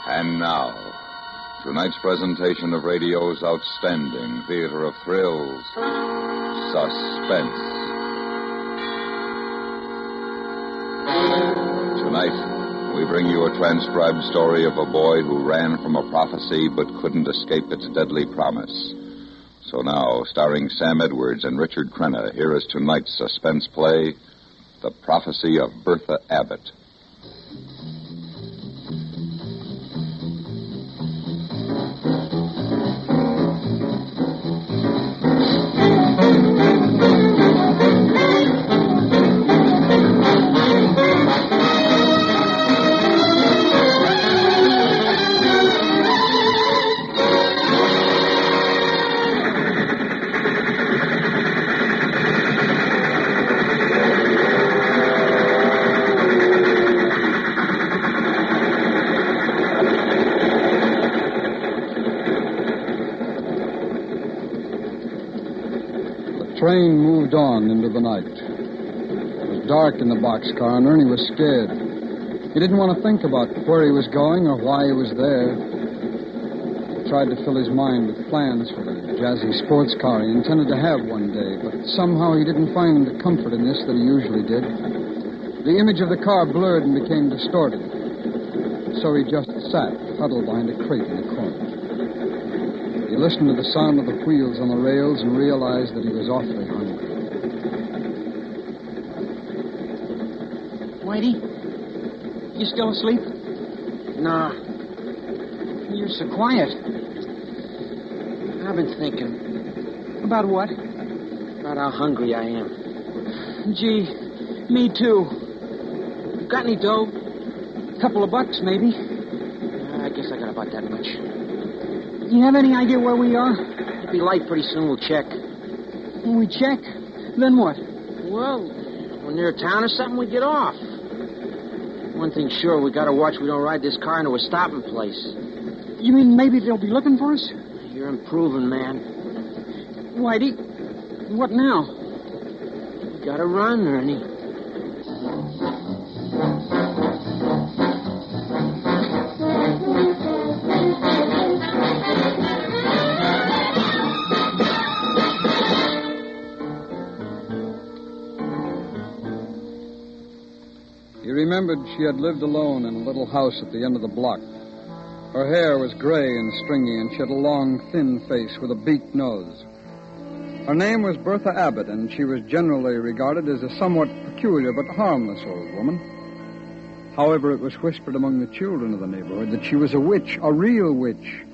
And now, tonight's presentation of radio's outstanding theater of thrills, Suspense. Tonight, we bring you a transcribed story of a boy who ran from a prophecy but couldn't escape its deadly promise. So now, starring Sam Edwards and Richard Crenna, here is tonight's suspense play, The Prophecy of Bertha Abbott. The train moved on into the night. It was dark in the boxcar, and Ernie was scared. He didn't want to think about where he was going or why he was there. He tried to fill his mind with plans for the jazzy sports car he intended to have one day, but somehow he didn't find the comfort in this that he usually did. The image of the car blurred and became distorted. So he just sat, huddled behind a crate in the corner. He listened to the sound of the wheels on the rails and realized that he was awfully hungry. Whitey, you still asleep? Nah. You're so quiet. I've been thinking. About what? About how hungry I am. Gee, me too. Got any dough? Couple of bucks, maybe. I guess I got about that much. You have any idea where we are? It'll be light pretty soon. We'll check. When we check? Then what? Well, when near a town or something, we get off. One thing sure, we gotta watch we don't ride this car into a stopping place. You mean maybe they'll be looking for us? You're improving, man. Whitey, what now? We gotta run, Ernie. He remembered she had lived alone in a little house at the end of the block. Her hair was gray and stringy, and she had a long, thin face with a beaked nose. Her name was Bertha Abbott, and she was generally regarded as a somewhat peculiar but harmless old woman. However, it was whispered among the children of the neighborhood that she was a witch, a real witch,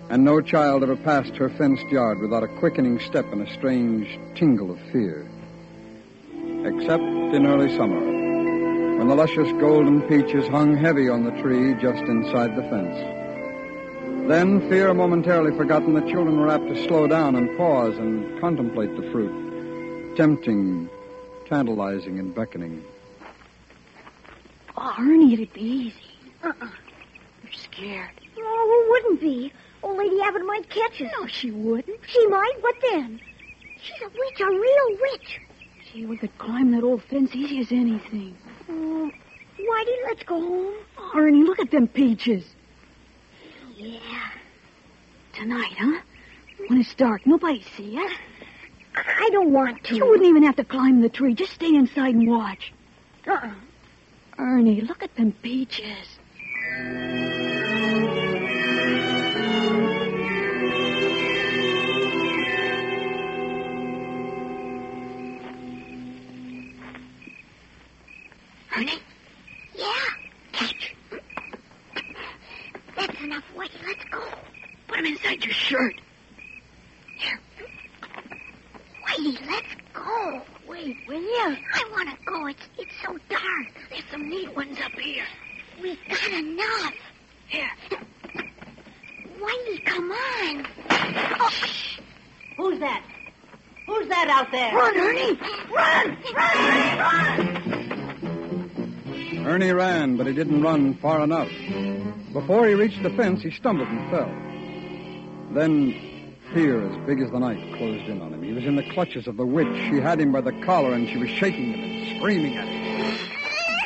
and no child ever passed her fenced yard without a quickening step and a strange tingle of fear. Except in early summer, when the luscious golden peaches hung heavy on the tree just inside the fence. Then, fear momentarily forgotten, the children were apt to slow down and pause and contemplate the fruit, tempting, tantalizing, and beckoning. Oh, Ernie, it'd be easy. You're scared. Oh, who wouldn't be? Old Lady Abbott might catch us. No, she wouldn't. She might. What then? She's a witch, a real witch. Gee, we could climb that old fence easy as anything. Oh, Whitey, let's go home. Oh, Ernie, look at them peaches. Yeah. Tonight, huh? When it's dark, nobody see us. I don't want to. You wouldn't even have to climb the tree. Just stay inside and watch. Uh-uh. Ernie, look at them peaches. Ernie? Yeah. Catch. That's enough, Whitey. Let's go. Put them inside your shirt. Here. Whitey, let's go. Wait, will you? I want to go. It's so dark. There's some neat ones up here. We've got enough. Here. Whitey, come on. Oh. Shh. Who's that? Who's that out there? Run, Ernie. Run. Ernie ran, but he didn't run far enough. Before he reached the fence, he stumbled and fell. Then fear as big as the night closed in on him. He was in the clutches of the witch. She had him by the collar, and she was shaking him and screaming at him.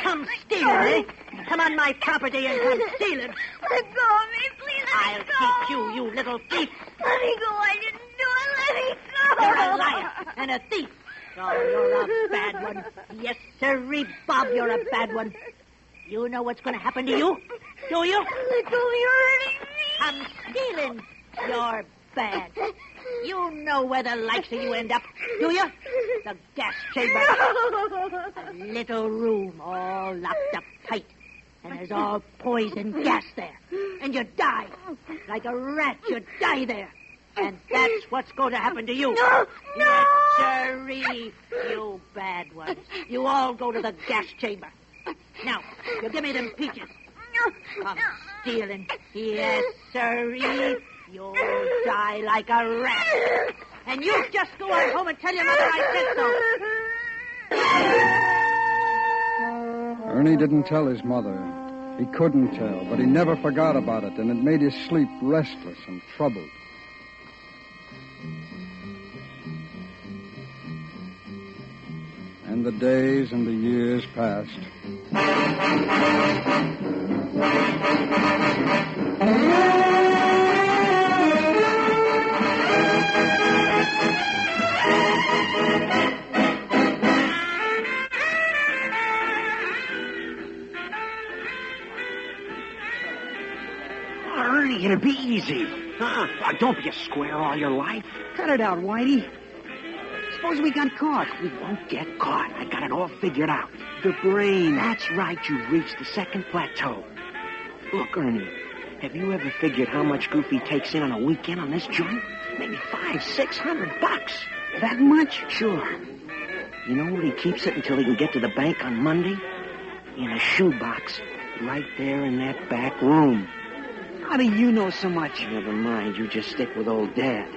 Come steal, eh? come on my property and come stealing. Let go of me, please. I'll Let me go. teach you, you little thief. Let me go. I didn't do it. Let me go. You're a liar and a thief. Oh, you're a bad one. Yes, sirree, Bob, you're a bad one. You know what's going to happen to you? Do you? Let go. You're hurting me. Come stealing. You're bad. You know where the likes of you end up, do you? The gas chamber. A little room all locked up tight. And there's all poison gas there. And you die. Like a rat, you die there. And that's what's going to happen to you. No. Yes, sirree, you bad ones. You all go to the gas chamber. Now, you give me them peaches. Come stealing. Yes, sirree. You'll die like a rat. And you just go on home and tell your mother I said so. Ernie didn't tell his mother. He couldn't tell, but he never forgot about it, and it made his sleep restless and troubled. And the days and the years passed. Ernie, it'll be easy. Don't be a square all your life. Cut it out, Whitey. Suppose we got caught. We won't get caught. I got it all figured out. The brain. That's right. You've reached the second plateau. Look, Ernie, have you ever figured how much Goofy takes in on a weekend on this joint? Maybe $500-600. That much? Sure. You know where he keeps it until he can get to the bank on Monday? In a shoebox, right there in that back room. How do you know so much? Never mind. You just stick with old Dad.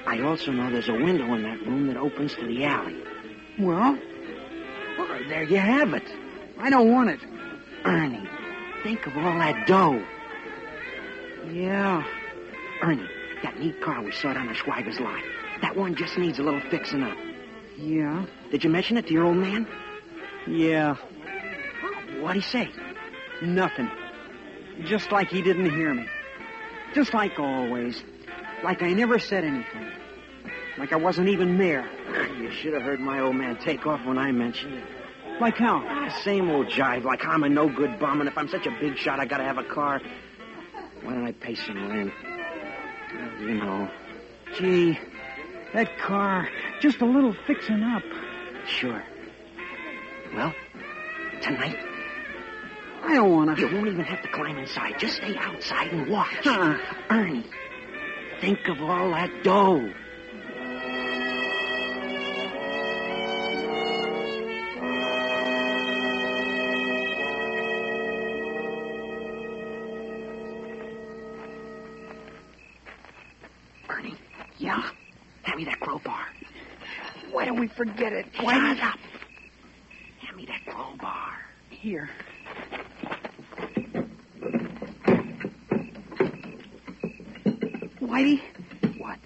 I also know there's a window in that room that opens to the alley. Well, There you have it. I don't want it. Ernie, think of all that dough. Yeah. Ernie, that neat car we saw down the Schweiger's lot. That one just needs a little fixing up. Yeah. Did you mention it to your old man? Yeah. What'd he say? Nothing. Just like he didn't hear me. Just like always. Like I never said anything. Like I wasn't even there. You should have heard my old man take off when I mentioned it. Like how? Same old jive, like I'm a no-good bum, and if I'm such a big shot, I gotta have a car. Why don't I pay some rent? Well, you know. Gee, that car, just a little fixing up. Sure. Well, tonight, I don't want to. you won't even have to climb inside. Just stay outside and watch. Ernie, think of all that dough. Ernie, Yeah? hand me that crowbar. Why don't we forget it? Shut up. Hand me that crowbar. Here. Whitey? What?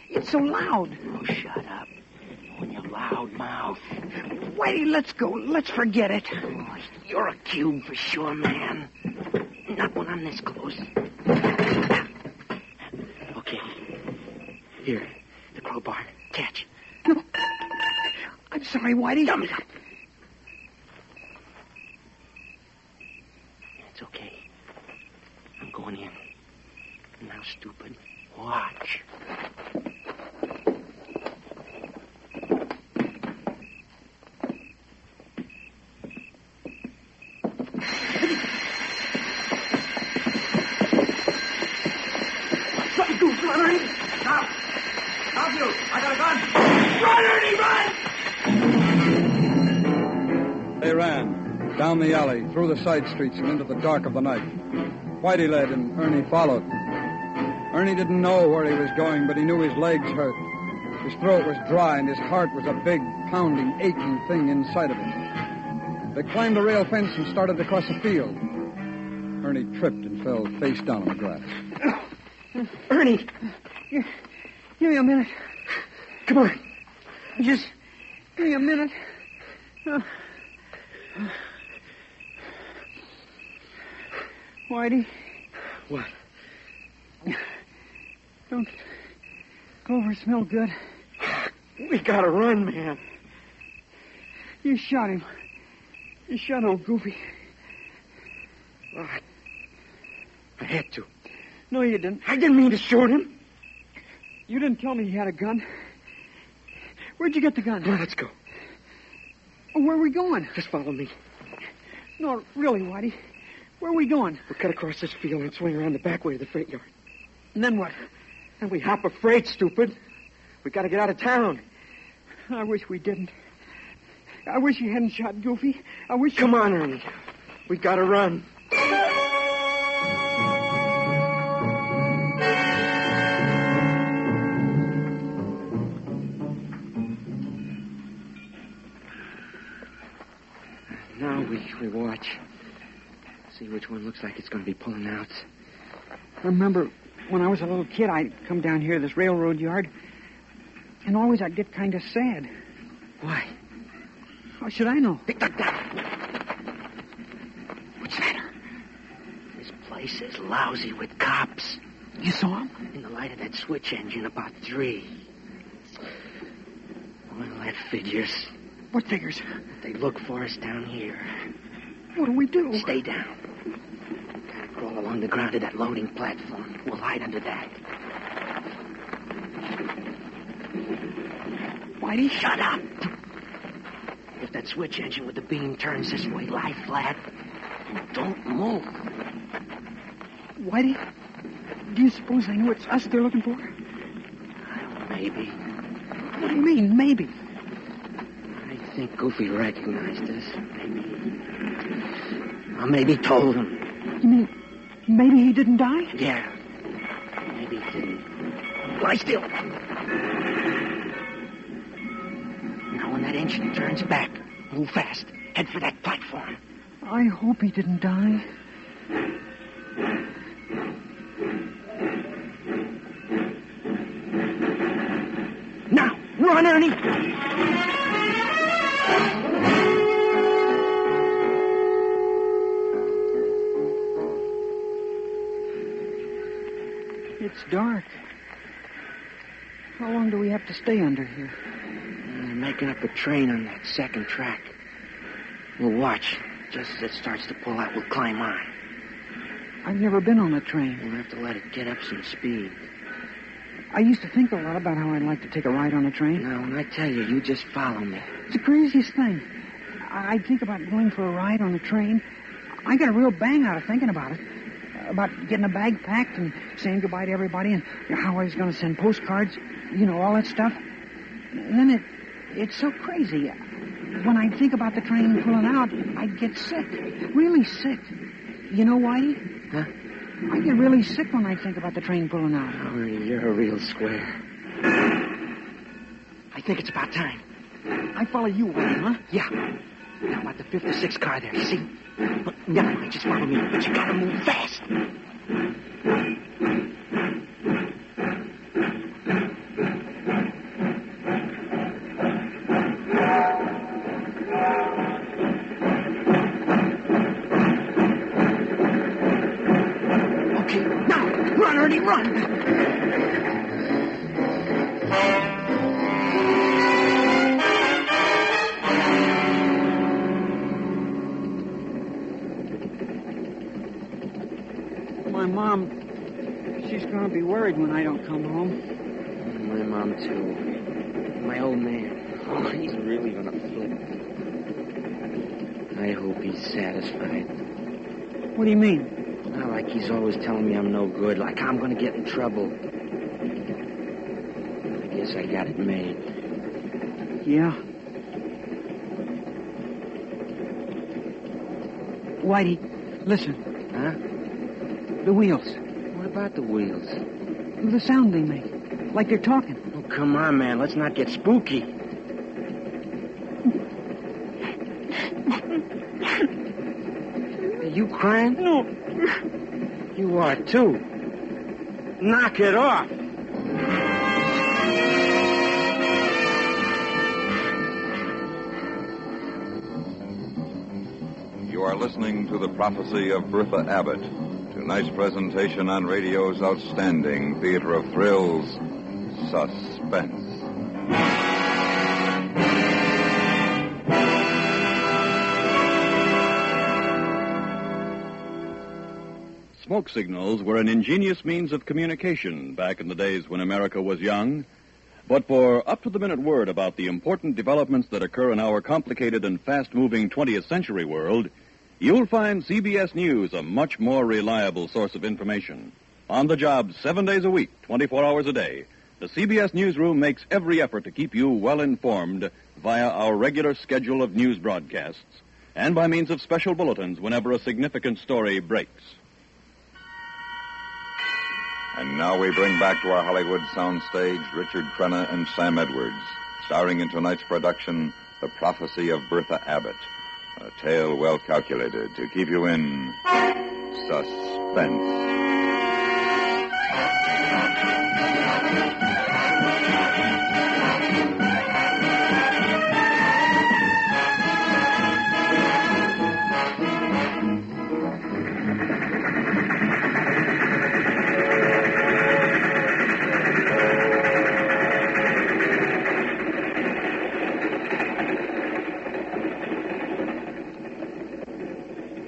It's so loud. Oh, shut up. When you loud mouth. Whitey, let's go. Let's forget it. Oh, you're a cube for sure, man. Not when I'm this close. Okay. Here, the crowbar. Catch. No. I'm sorry, Whitey. Dummy up. It's okay. I'm going in. Now, stupid, watch. Something goofy, Ernie. Stop! Stop you! I got a gun! Run, Ernie, run! They ran down the alley, through the side streets, and into the dark of the night. Whitey led, and Ernie followed. Ernie didn't know where he was going, but he knew his legs hurt. His throat was dry, and his heart was a big, pounding, aching thing inside of him. They climbed the rail fence and started to cross a field. Ernie tripped and fell face down on the grass. Ernie, give me a minute. Come on. Just give me a minute. Whitey, What? don't Clover smell good. We gotta run, man. You shot him. You shot old Goofy. Oh, I had to. No, you didn't. I didn't mean to shoot him. You didn't tell me he had a gun. Where'd you get the gun? Well, let's go. Oh, where are we going? Just follow me. No, really, Whitey. Where are we going? We'll cut across this field and swing around the back way of the freight yard. And then what? And we hop a freight, stupid. We gotta get out of town. I wish we didn't. I wish you hadn't shot Goofy. I wish Come on, Ernie. We gotta run. Now we watch. See which one looks like it's going to be pulling out. I remember when I was a little kid, I'd come down here to this railroad yard, and always I'd get kind of sad. Why? How should I know? What's the matter? This place is lousy with cops. You saw him? In the light of that switch engine, about 3. Well, that figures. What figures? They look for us down here. What do we do? Stay down. Gotta crawl along the ground to that loading platform. We'll hide under that. Whitey, Shut up. If that switch engine with the beam turns this way, lie flat. And don't move. Whitey, do you suppose they know it's us they're looking for? Maybe. What do you mean, maybe? I think Goofy recognized us. Maybe. Or maybe told him. You mean maybe he didn't die? Yeah. Maybe he didn't. Lie still. Now, when that engine turns back, move fast. Head for that platform. I hope he didn't die. Now, run, Ernie! It's dark. How long do we have to stay under here? They're making up a train on that second track. We'll watch. Just as it starts to pull out, we'll climb on. I've never been on a train. We'll have to let it get up some speed. I used to think a lot about how I'd like to take a ride on a train. Now, when I tell you, you just follow me. It's the craziest thing. I'd think about going for a ride on a train. I get a real bang out of thinking about it. About getting a bag packed and saying goodbye to everybody and how I was going to send postcards, all that stuff. And then it's so crazy. When I think about the train pulling out, I get sick. Really sick. You know, Whitey? Huh? I get really sick when I think about the train pulling out. Oh, Ernie, you're a real square. I think it's about time. I follow you, Whitey, huh? Yeah. Now about the 5th or 6th car there, you see? Look, never mind, just follow me. But you gotta move fast. Okay, now, run, Ernie, run! My mom, she's going to be worried when I don't come home. My mom, too. My old man. Oh, he's really going to flip. I hope he's satisfied. What do you mean? Well, like he's always telling me I'm no good, like I'm going to get in trouble. I guess I got it made. Yeah. Whitey, listen. Huh? The wheels. What about the wheels? The sound they make. Like they're talking. Oh, come on, man. Let's not get spooky. Are you crying? No. You are, too. Knock it off. You are listening to the prophecy of Bertha Abbott, Tonight's presentation on radio's outstanding theater of thrills, Suspense. Smoke signals were an ingenious means of communication back in the days when America was young. But for up-to-the-minute word about the important developments that occur in our complicated and fast-moving 20th century world, you'll find CBS News a much more reliable source of information. On the job 7 days a week, 24 hours a day, the CBS Newsroom makes every effort to keep you well informed via our regular schedule of news broadcasts and by means of special bulletins whenever a significant story breaks. And now we bring back to our Hollywood soundstage Richard Crenna and Sam Edwards, starring in tonight's production, The Prophecy of Bertha Abbott, a tale well calculated to keep you in suspense.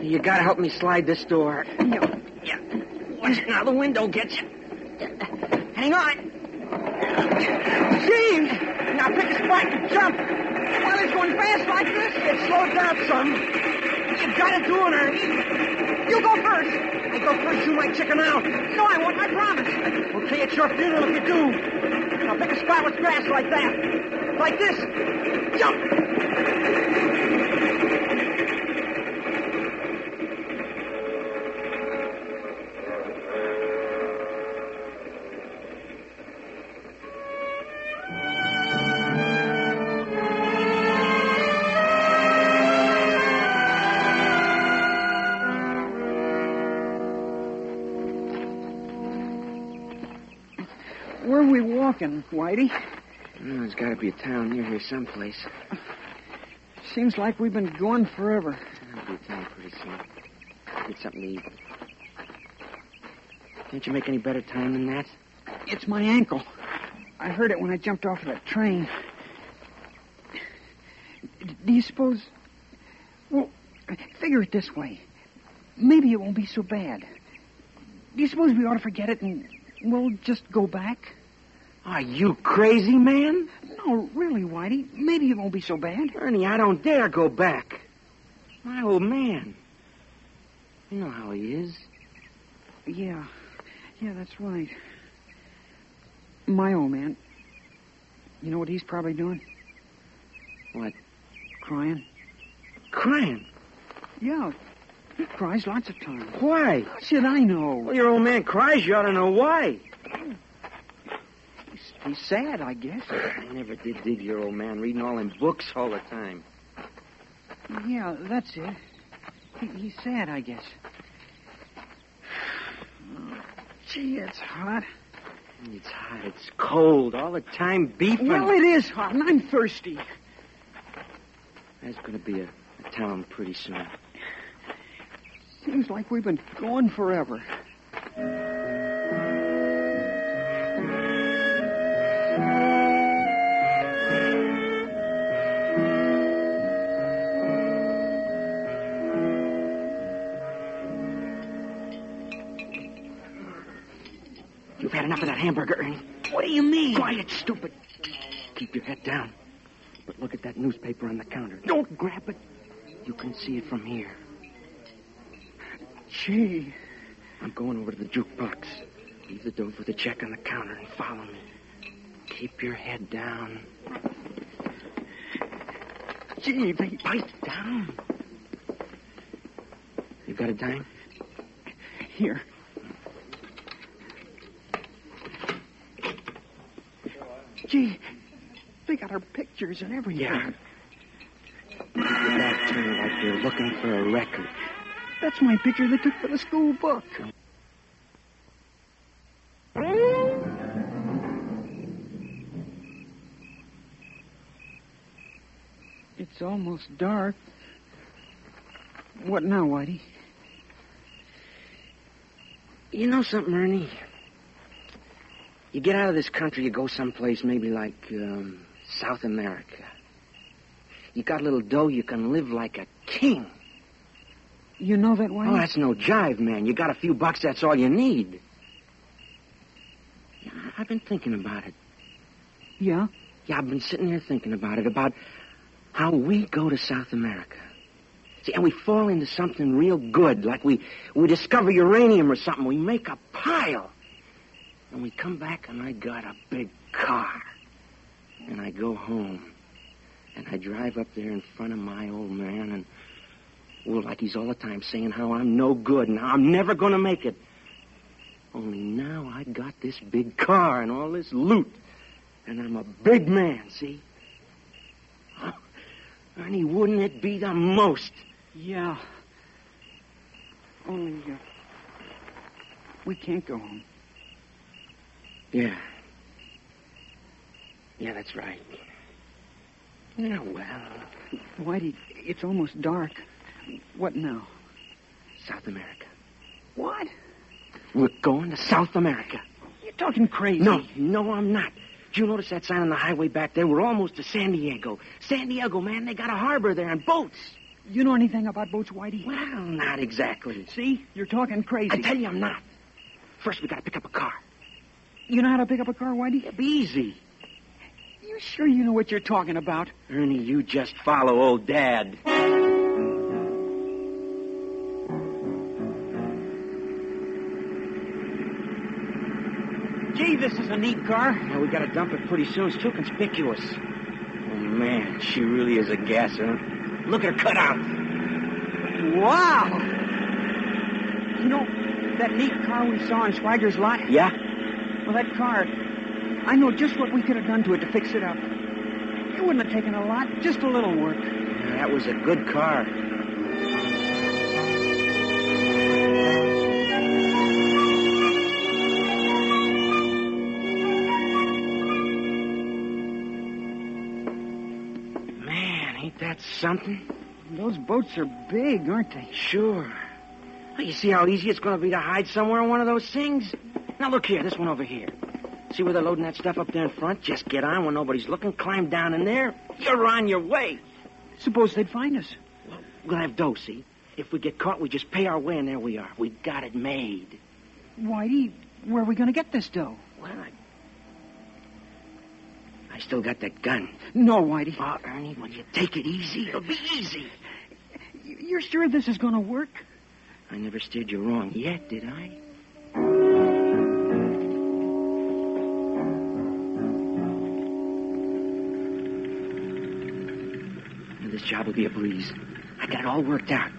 You gotta help me slide this door. Yeah. Watch it now, the window gets you. Hang on. Gene! Now pick a spot and jump. While it's going fast like this, it slows down some. You gotta do it, Ernie. You go first. I go first, you might chicken out. No, I won't, I promise. Okay, it's your funeral if you do. Now pick a spot with grass like that. Like this. Jump! Where are we walking, Whitey? There's got to be a town near here someplace. Seems like we've been going forever. I'll be a town pretty soon. Get something to eat. Can't you make any better time than that? It's my ankle. I heard it when I jumped off of that train. Do you suppose... Well, figure it this way. Maybe it won't be so bad. Do you suppose we ought to forget it and we'll just go back? Are you crazy, man? No, really, Whitey. Maybe it won't be so bad. Ernie, I don't dare go back. My old man. You know how he is. Yeah, that's right. My old man. You know what he's probably doing? What? Crying. Crying? Yeah, he cries lots of times. Why? How should I know? Well, your old man cries. You ought to know why. He's sad, I guess. I never did dig your old man, reading all them books all the time. Yeah, that's it. He's sad, I guess. Gee, it's hot. It's hot. It's cold. All the time beefing. Well, it is hot, and I'm thirsty. There's going to be a town pretty soon. Seems like we've been going forever. You've had enough of that hamburger, Ernie. What do you mean? Quiet, stupid. Keep your head down. But look at that newspaper on the counter. Don't grab it. You can see it from here. Gee. I'm going over to the jukebox. Leave the dough for the check on the counter and follow me. Keep your head down. Gee, they Bite down. You got a dime? Here. Gee, they got our pictures and everything. Yeah. Keep your back turned like you're looking for a record. That's my picture they took for the school book. It's almost dark. What now, Whitey? You know something, Ernie? You get out of this country, you go someplace maybe like South America. You got a little dough, you can live like a king. You know that, Whitey? Oh, that's no jive, man. You got a few bucks, that's all you need. Yeah, I've been thinking about it. Yeah? Yeah, I've been sitting here thinking about it, about how we go to South America. See, and we fall into something real good, like we discover uranium or something. We make a pile. And we come back and I got a big car. And I go home. And I drive up there in front of my old man and, well, like he's all the time saying how I'm no good and how I'm never going to make it. Only now I got this big car and all this loot. And I'm a big man, see? Oh, Ernie, wouldn't it be the most? Yeah. Only, we can't go home. Yeah. Yeah, that's right. Yeah, well. Whitey, it's almost dark. What now? South America. What? We're going to South America. You're talking crazy. No, I'm not. Did you notice that sign on the highway back there? We're almost to San Diego. San Diego, man, they got a harbor there and boats. You know anything about boats, Whitey? Well, not exactly. See? You're talking crazy. I tell you I'm not. First, we got to pick up a car. You know how to pick up a car, Whitey? It'll be easy. You sure you know what you're talking about? Ernie, you just follow old Dad. Gee, this is a neat car. Yeah, we got to dump it pretty soon. It's too conspicuous. Oh, man, she really is a gasser. Look at her cutout. Wow. You know, that neat car we saw in Swagger's lot? Yeah? Well, that car, I know just what we could have done to it to fix it up. It wouldn't have taken a lot, just a little work. Yeah, that was a good car. Man, ain't that something? Those boats are big, aren't they? Sure. Well, you see how easy it's going to be to hide somewhere in one of those things? Now, look here, this one over here. See where they're loading that stuff up there in front? Just get on when nobody's looking, climb down in there. You're on your way. Suppose they'd find us. Well, we'll have dough, see? If we get caught, we just pay our way, and there we are. We got it made. Whitey, where are we going to get this dough? Well, I still got that gun. No, Whitey. Oh, Ernie, will you take it easy? It'll be easy. You're sure this is going to work? I never steered you wrong yet, did I? This job will be a breeze. I got it all worked out.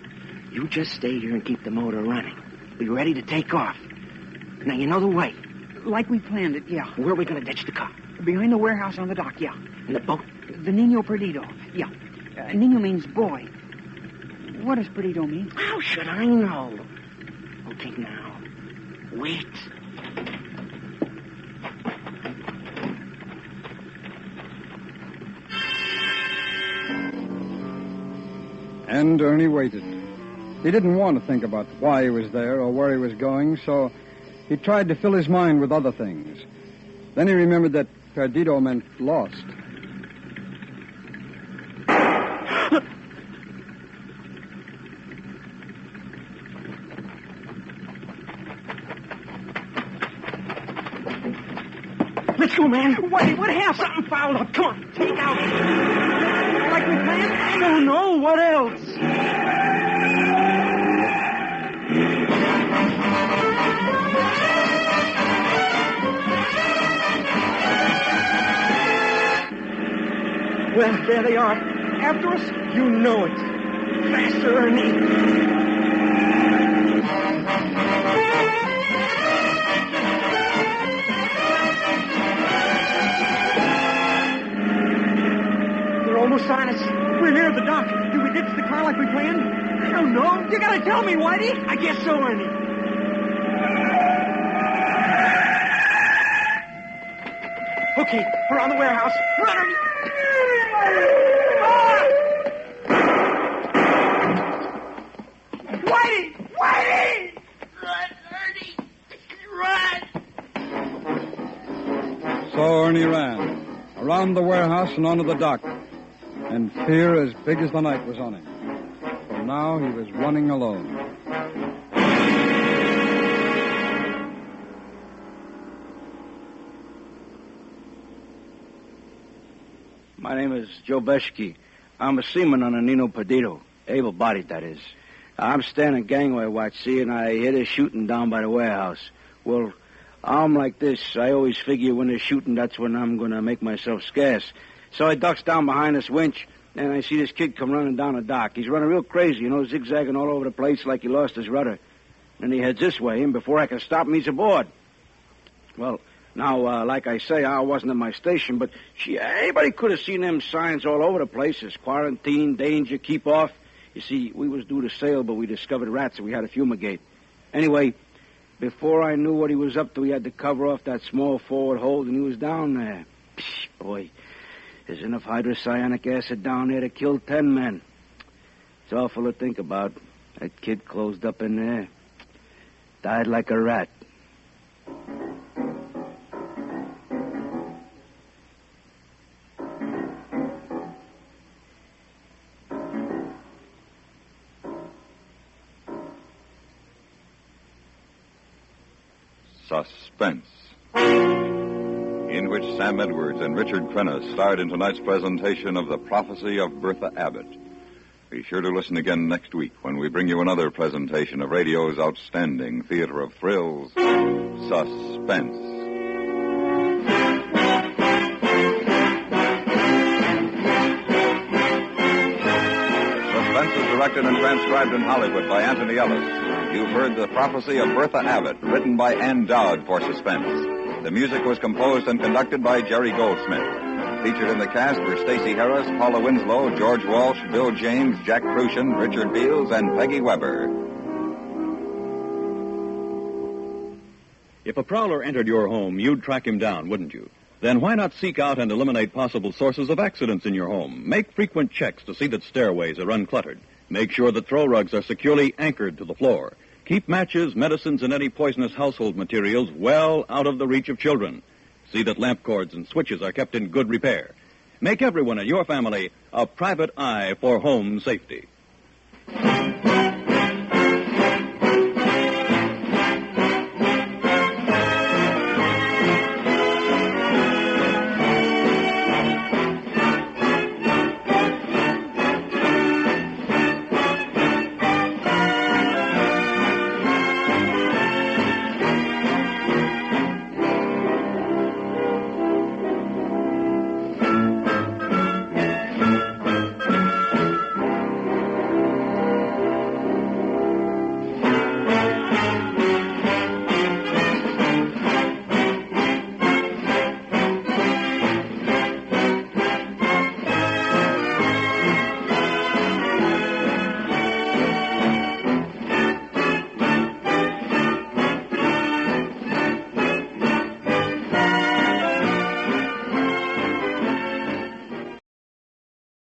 You just stay here and keep the motor running. Be ready to take off. Now, you know the way. Like we planned it, yeah. Where are we going to ditch the car? Behind the warehouse on the dock, yeah. And the boat? The Nino Perdido, yeah. Nino means boy. What does Perdido mean? How should I know? Okay, now. Wait. And Ernie waited. He didn't want to think about why he was there or where he was going, so he tried to fill his mind with other things. Then he remembered that Perdido meant lost. Let's go, man. Whitey, what happened? Something fouled up. Come on, take out. Like we planned? I don't know. What else? Well, there they are. After us? You know it. Faster, Ernie. Almost on us. We're near the dock. Did we ditch the car like we planned? I don't know. You gotta tell me, Whitey. I guess so, Ernie. Okay, we're on the warehouse. Run, Ernie. Whitey! Whitey! Run, Ernie. So Ernie ran, around the warehouse and onto the dock, and fear as big as the night was on him. For now he was running alone. My name is Joe Beshke. I'm a seaman on a Nino Perdido. Able-bodied, that is. I'm standing gangway watch, see, and I hear they're shooting down by the warehouse. Well, I'm like this. I always figure when they're shooting, that's when I'm going to make myself scarce. So I ducks down behind this winch, and I see this kid come running down the dock. He's running real crazy, zigzagging all over the place like he lost his rudder. Then he heads this way, and before I can stop him, he's aboard. Well, now, like I say, I wasn't at my station, but anybody could have seen them signs all over the place. There's quarantine, danger, keep off. You see, we was due to sail, but we discovered rats, so we had to fumigate. Anyway, before I knew what he was up to, he had to cover off that small forward hold, and he was down there. Psh, boy, there's enough hydrocyanic acid down there to kill 10 men. It's awful to think about. That kid closed up in there. Died like a rat. Suspense, in which Sam Edwards and Richard Crenna starred in tonight's presentation of The Prophecy of Bertha Abbott. Be sure to listen again next week when we bring you another presentation of radio's outstanding theater of thrills, Suspense. Suspense is directed and transcribed in Hollywood by Anthony Ellis. You've heard The Prophecy of Bertha Abbott, written by Ann Dowd for Suspense. The music was composed and conducted by Jerry Goldsmith. Featured in the cast were Stacey Harris, Paula Winslow, George Walsh, Bill James, Jack Crucian, Richard Beals, and Peggy Weber. If a prowler entered your home, you'd track him down, wouldn't you? Then why not seek out and eliminate possible sources of accidents in your home? Make frequent checks to see that stairways are uncluttered. Make sure that throw rugs are securely anchored to the floor. Keep matches, medicines, and any poisonous household materials well out of the reach of children. See that lamp cords and switches are kept in good repair. Make everyone in your family a private eye for home safety.